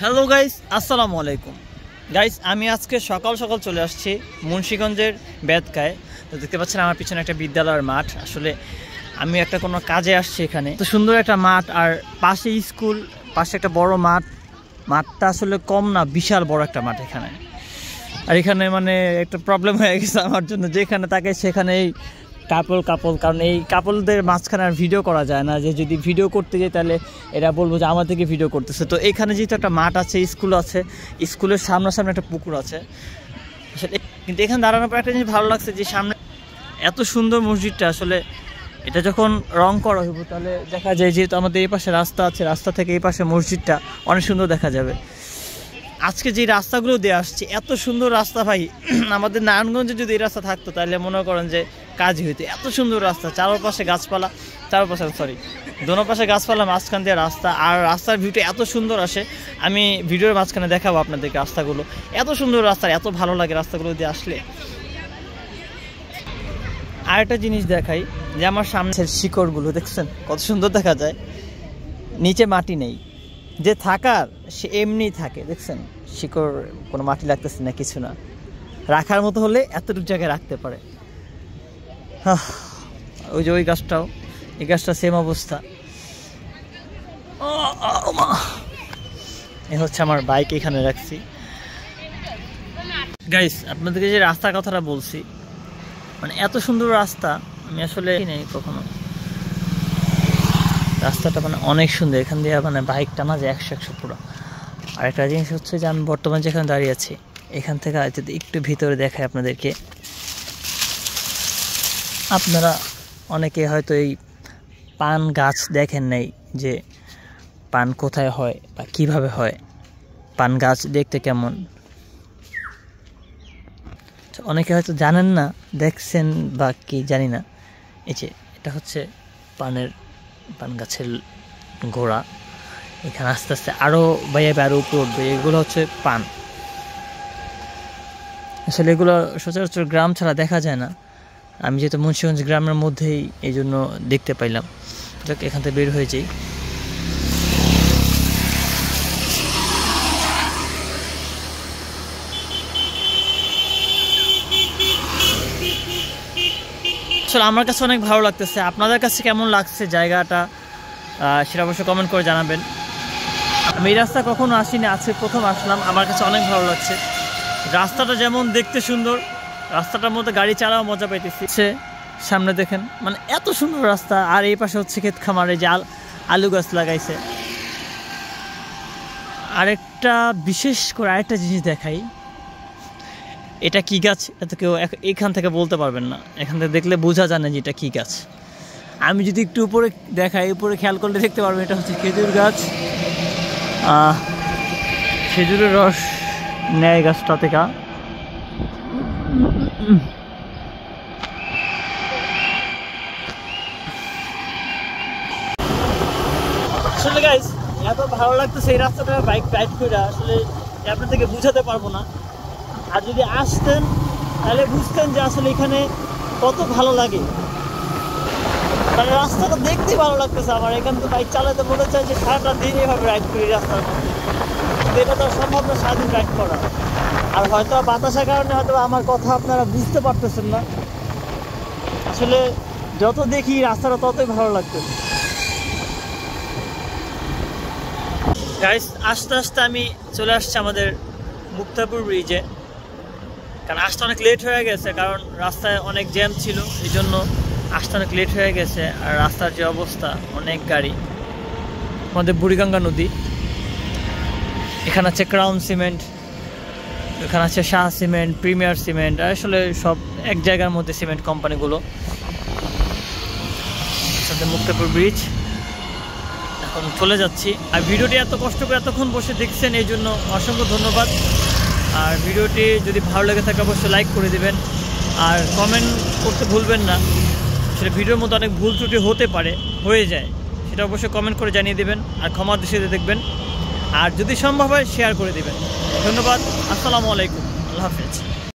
Hello guys, আসসালামু আলাইকুম guys. আমি আজকে সকাল সকাল চলে আসছি মুন্সিগঞ্জের বেদকায়। তো দেখতে পাচ্ছেন আমার পিছনে একটা বিদ্যালয়ের মাঠ। আসলে আমি একটা কোনো কাজে আসছি এখানে। তো সুন্দর একটা মাঠ, আর পাশে স্কুল, পাশে একটা বড় মাঠ। মাঠটা আসলে কম না, বিশাল বড় একটা মাঠ এখানে। আর এখানে মানে একটা প্রবলেম হয়ে গেছে আমার জন্য, যেখানে তাকে সেখানেই কাপল, কারণ এই কাপলদের মাঝখানে আর ভিডিও করা যায় না। যে যদি ভিডিও করতে যাই তাহলে এরা বলবো যে আমার থেকে ভিডিও করতেছে। তো এখানে যেহেতু একটা মাঠ আছে, স্কুল আছে, স্কুলের সামনাসামনি একটা পুকুর আছে। কিন্তু এখানে দাঁড়ানোর পর একটা জিনিস ভালো লাগছে, যে সামনে এত সুন্দর মসজিদটা। আসলে এটা যখন রং করা হইব তাহলে দেখা যায়, যেহেতু আমাদের এই পাশে রাস্তা আছে, রাস্তা থেকে এই পাশে মসজিদটা অনেক সুন্দর দেখা যাবে। আজকে যে রাস্তাগুলো দিয়ে আসছে, এত সুন্দর রাস্তা ভাই। আমাদের নারায়ণগঞ্জে যদি এই রাস্তা থাকতো তাহলে মনে করেন যে কাজই হইতো। এত সুন্দর রাস্তা, চারপাশে গাছপালা, দোনো পাশে গাছপালা, মাঝখান দিয়ে রাস্তা, আর রাস্তার ভিউটা এত সুন্দর আসে। আমি ভিডিওর মাঝখানে দেখাবো আপনাদেরকে রাস্তাগুলো। এত সুন্দর রাস্তা, এত ভালো লাগে রাস্তাগুলো দিয়ে আসলে। আর একটা জিনিস দেখাই, যে আমার সামনের শিকড়গুলো দেখছেন কত সুন্দর দেখা যায়। নিচে মাটি নেই, যে থাকার সে এমনি থাকে। দেখছেন শিকড়, কোনো মাটি লাগতেছে না, কিছু না। রাখার মতো হলে এতটুকু জায়গায় রাখতে পারে। ওই যে ওই গাছটাও, এই গাছটা সেম অবস্থা। এ হচ্ছে আমার বাইক এখানে রাখছি। গাইস, আপনাদেরকে যে রাস্তার কথাটা বলছি, মানে এত সুন্দর রাস্তা আমি আসলে নেই কখনো। রাস্তাটা মানে অনেক সুন্দর, এখান দিয়ে মানে বাইক টানা যায় 100 পুরো। আর একটা জিনিস হচ্ছে যে আমি বর্তমানে যেখানে দাঁড়িয়ে আছি, এখান থেকে যদি একটু ভিতরে দেখায় আপনাদেরকে, আপনারা অনেকে হয়তো এই পান গাছ দেখেন নাই, যে পান কোথায় হয় বা কিভাবে হয়, পান গাছ দেখতে কেমন, অনেকে হয়তো জানেন না, দেখছেন বা কি জানি না। এই যে এটা হচ্ছে পান গাছের গোড়া। এখানে আস্তে আস্তে আরও বাইরে আরও উপরে উঠবে। এগুলো হচ্ছে পান। আসলে এগুলো সচরাচর গ্রাম ছাড়া দেখা যায় না। আমি যেহেতু মুন্সিগঞ্জ গ্রামের মধ্যেই, এই জন্য দেখতে পাইলাম। যাক, এখান থেকে বের হয়ে যাই। আসলে আমার কাছে অনেক ভালো লাগতেছে। আপনাদের কাছে কেমন লাগছে জায়গাটা, সেটা অবশ্যই কমেন্ট করে জানাবেন। আমি এই রাস্তা কখনো আসিনি, আজকে প্রথম আসলাম। আমার কাছে অনেক ভালো লাগছে। রাস্তাটা যেমন দেখতে সুন্দর, রাস্তাটার মধ্যে গাড়ি চালাও মজা পাইতেছি। সামনে দেখেন, মানে এত সুন্দর রাস্তা। আর এই পাশে হচ্ছে ক্ষেত খামারে যে আলু গাছ লাগাইছে। আরেকটা বিশেষ করে আরেকটা জিনিস দেখাই, এটা কি গাছ এটা কেউ এখান থেকে বলতে পারবেন না। এখান থেকে দেখলে বোঝা যায় না যে এটা কি গাছ। আমি যদি একটু উপরে দেখাই, উপরে খেয়াল করলে দেখতে পারবেন এটা হচ্ছে খেজুর গাছ। খেজুরের রস নেয় গাছটা থেকে। আসলে গাইস, এত ভালো লাগতেছে এই রাস্তাটা বাইক রাইড করে, আসলে আপনার থেকে বুঝাতে পারবো না। আর যদি আসতেন তাহলে বুঝতেন যে আসলে এখানে কত ভালো লাগে। মানে রাস্তাটা দেখতে ভালো লাগতেছে আমার। এখান থেকে বাইক চালাতে মনে চায় যে সারাটা দিন এভাবে রাইড করি রাস্তার মধ্যে। কিন্তু এটা তো সম্ভব না সারাদিন রাইড করা। আর হয়তো বাতাসের কারণে হয়তো আমার কথা আপনারা বুঝতে পারতেছেন না। আসলে যত দেখি রাস্তাটা ততই ভালো লাগতেছে। গাইস, আস্তে আস্তে আমি চলে আসছি আমাদের মুক্তাপুর ব্রিজে। কারণ আসতে অনেক লেট হয়ে গেছে, কারণ রাস্তায় অনেক জ্যাম ছিল, এই জন্য আসতে অনেক লেট হয়ে গেছে। আর রাস্তার যে অবস্থা, অনেক গাড়ি। আমাদের বুড়িগঙ্গা নদী, এখানে আছে ক্রাউন সিমেন্ট, এখানে আছে শাহ সিমেন্ট, প্রিমিয়ার সিমেন্ট, আসলে সব এক জায়গার মধ্যে সিমেন্ট কোম্পানিগুলো। মুক্তাপুর ব্রিজ, এখন চলে যাচ্ছি। আর ভিডিওটি এত কষ্ট করে এতক্ষণ বসে দেখছেন, এই জন্য অসংখ্য ধন্যবাদ। আর ভিডিওটি যদি ভালো লেগে থাকে অবশ্যই লাইক করে দিবেন, আর কমেন্ট করতে ভুলবেন না। সেটা ভিডিওর মধ্যে অনেক ভুল ত্রুটি হয়ে যায়, সেটা অবশ্যই কমেন্ট করে জানিয়ে দেবেন। আর ক্ষমা দৃষ্টিতে দেখবেন, আর যদি সম্ভব হয় শেয়ার করে দিবেন। ধন্যবাদ। আসসালামু আলাইকুম, আল্লাহ হাফেজ।